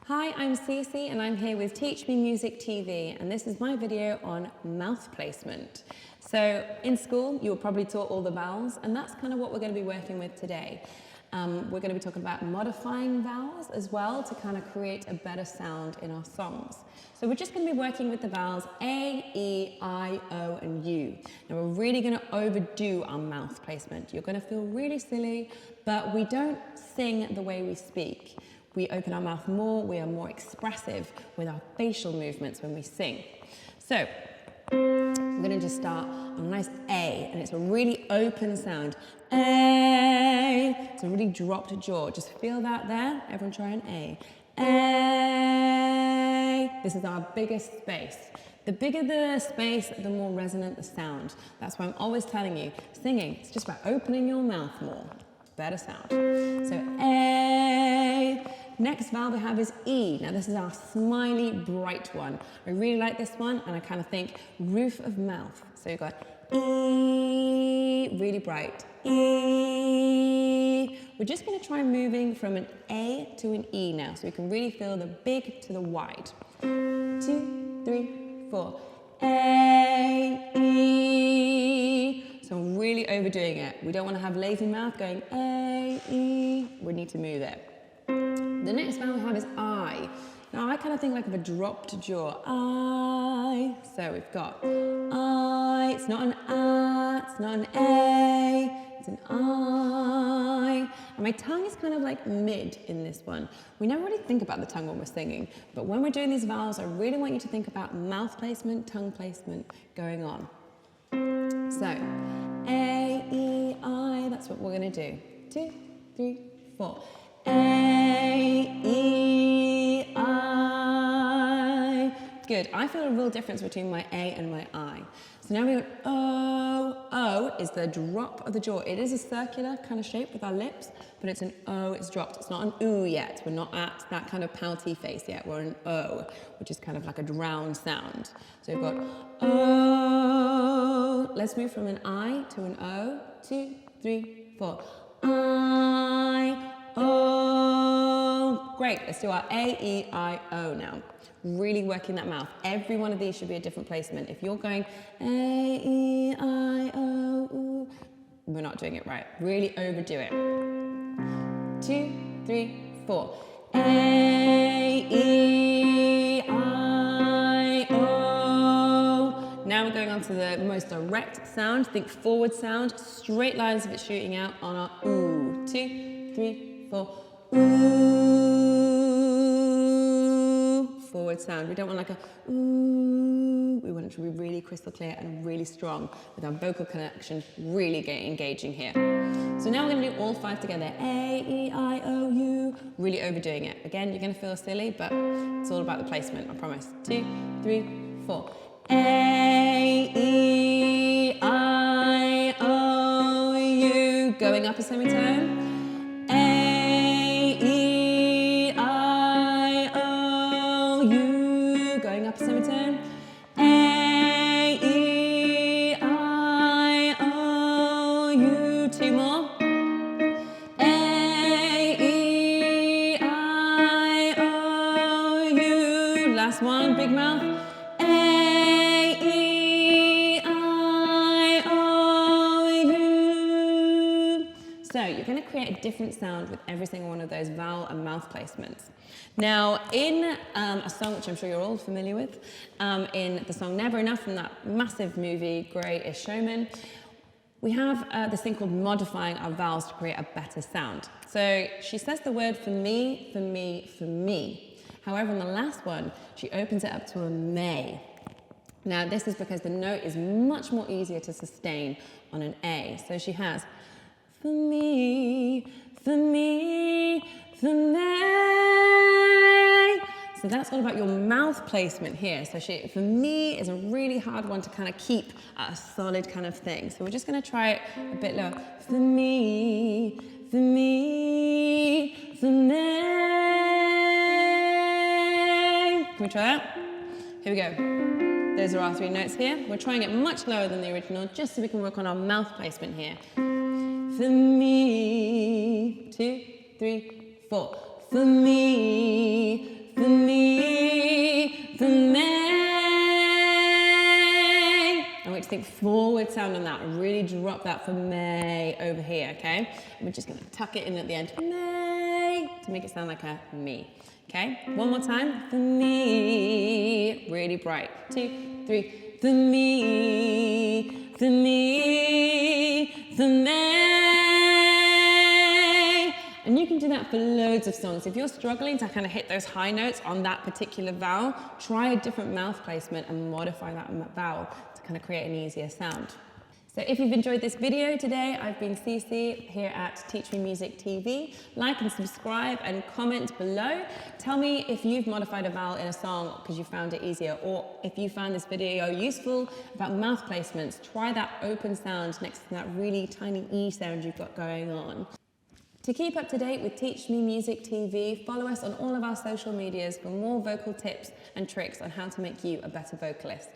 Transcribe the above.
Hi, I'm CiCi and I'm here with Teach Me Music TV, and this is my video on mouth placement. So in school you were probably taught all the vowels, and that's kind of what we're going to be working with today. We're going to be talking about modifying vowels as well to kind of create a better sound in our songs. So we're just going to be working with the vowels A, E, I, O and U. Now we're really going to overdo our mouth placement. You're going to feel really silly, but we don't sing the way we speak. We open our mouth more, we are more expressive with our facial movements when we sing. So I'm going to just start on a nice A, and it's a really open sound. A. It's a really dropped jaw. Just feel that there. Everyone try an A. A. This is our biggest space. The bigger the space, the more resonant the sound. That's why I'm always telling you, singing, it's just about opening your mouth more. Better sound. So A. Next vowel we have is E. Now this is our smiley, bright one. I really like this one, and I kind of think roof of mouth. So you've got E, really bright. E. We're just going to try moving from an A to an E now, so we can really feel the big to the wide. 2, 3, 4. A, E. So I'm really overdoing it. We don't want to have lazy mouth going A, E. We need to move it. The next vowel we have is I. Now I kind of think like of a dropped jaw. I. So we've got I. It's not an A, it's not an A, it's an I. And my tongue is kind of like mid in this one. We never really think about the tongue when we're singing, but when we're doing these vowels, I really want you to think about mouth placement, tongue placement going on. So A, E, I, that's what we're going to do. 2, 3, 4. A, E, I. Good. I feel a real difference between my A and my I. So now we go O. O is the drop of the jaw. It is a circular kind of shape with our lips, but it's an O, it's dropped. It's not an oo yet. We're not at that kind of pouty face yet. We're an O, which is kind of like a drowned sound. So we've got O. Let's move from an I to an O. 2, 3, 4. I, O. Great, let's do our A, E, I, O now. Really working that mouth. Every one of these should be a different placement. If you're going A, E, I, O, U, we're not doing it right. Really overdo it. 2, 3, 4. A, E, I, O. Now we're going on to the most direct sound. Think forward sound. Straight lines of it shooting out on our oo. 2, 3, 4. Ooh. Forward sound. We don't want like a ooh. We want it to be really crystal clear and really strong with our vocal connection really engaging here. So now we're going to do all 5 together. A, E, I, O, U. Really overdoing it. Again, you're going to feel silly, but it's all about the placement, I promise. 2, 3, 4. A, E, I, O, U. Going up a semitone. A, E, I, O, U. Going up a semitone. A, E, I, O, U. 2 more. A, E, I, O, U. Last one, big mouth. A, E, I, O, U. So you're going to create a different sound with every single one of those vowel and mouth placements. Now, in a song which I'm sure you're all familiar with, in the song Never Enough from that massive movie, Great Showman, we have this thing called modifying our vowels to create a better sound. So she says the word for me, for me, for me. However, in the last one, she opens it up to a may. Now, this is because the note is much more easier to sustain on an A. So she has for me, for me, for me. So that's all about your mouth placement here. So for me is a really hard one to kind of keep at a solid kind of thing. So we're just going to try it a bit lower. For me, for me, for me. Can we try that? Here we go. Those are our 3 notes here. We're trying it much lower than the original, just so we can work on our mouth placement here. For me, 2, 3, 4. For me, for me, for me. I want you to think forward sound on that. Really drop that for May over here, okay? And we're just gonna tuck it in at the end. May, to make it sound like a me. Okay, one more time. For me, really bright. 2, 3, for me, for me, for me. And you can do that for loads of songs. If you're struggling to kind of hit those high notes on that particular vowel, try a different mouth placement and modify that vowel to kind of create an easier sound. So if you've enjoyed this video today, I've been CiCi here at Teach Me Music TV. Like and subscribe and comment below. Tell me if you've modified a vowel in a song because you found it easier, or if you found this video useful about mouth placements. Try that open sound next to that really tiny E sound you've got going on. To keep up to date with Teach Me Music TV, follow us on all of our social medias for more vocal tips and tricks on how to make you a better vocalist.